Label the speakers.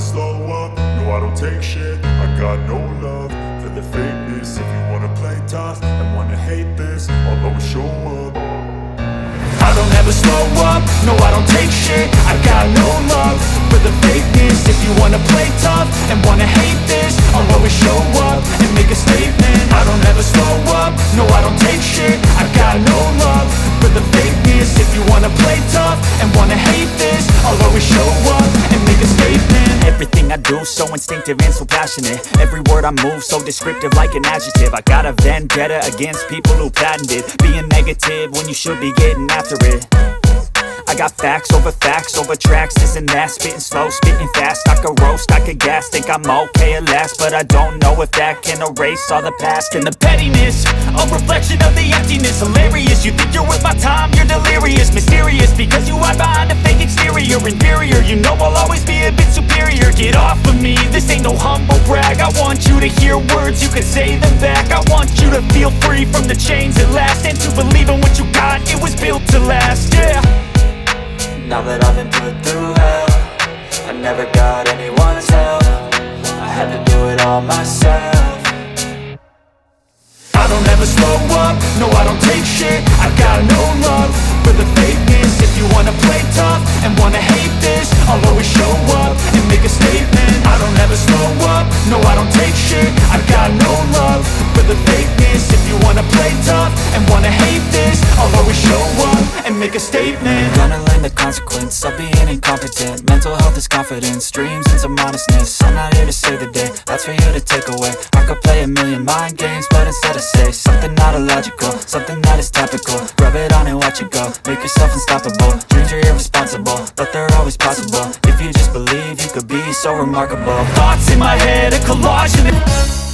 Speaker 1: slow up, no I don't take shit. I got no love for the fakeness. If you wanna play tough and wanna hate this, I'll always show up. I don't ever slow up, no I don't take shit. I got no love for the fakeness. If you wanna play tough and wanna hate this, I'll always show up and make a statement. I don't ever slow up, no I don't take shit. I got no love for the fakeness. If you wanna play tough and wanna hate this, I'll always show up and make a statement.
Speaker 2: Everything I do so instinctive and so passionate. Every word I move so descriptive like an adjective. I got a vendetta against people who patented being negative when you should be getting after it. I got facts over tracks, this and that. Spitting slow, spitting fast, I could roast, I could gas. Think I'm okay at last, but I don't know if that can erase all the past. And the pettiness, a reflection of the emptiness. Hilarious, you think you're worth my time, you're delirious. Mysterious, because you hide behind a fake exterior. Inferior, you know I'll always be a bit superior. Get off of me, this ain't no humble brag. I want you to hear words, you can say them back. I want you to feel free from the chains at last, and to believe in what you got, it was built to last, yeah.
Speaker 3: Now that I've been put through hell, I never got anyone's help. I had to do it all myself.
Speaker 1: I don't ever slow up, no I don't take shit. I got no love for the fakeness. If you wanna play tough and wanna hate this, I'll always show up and make a statement. I don't ever slow up, no I don't take shit. I got no love for the fakeness. If you wanna play tough and wanna hate this, I'll always show up and make a statement.
Speaker 3: Gonna learn the consequence of being incompetent. Mental health is confidence, dreams and some honestness. I'm not here to save the day, that's for you to take away. I could play a million mind games, but instead I say something not illogical, something that is topical. Rub it on and watch it go, make yourself unstoppable. Dreams are irresponsible, but they're always possible. If you just believe, you could be so remarkable.
Speaker 1: Thoughts in my head, a collage of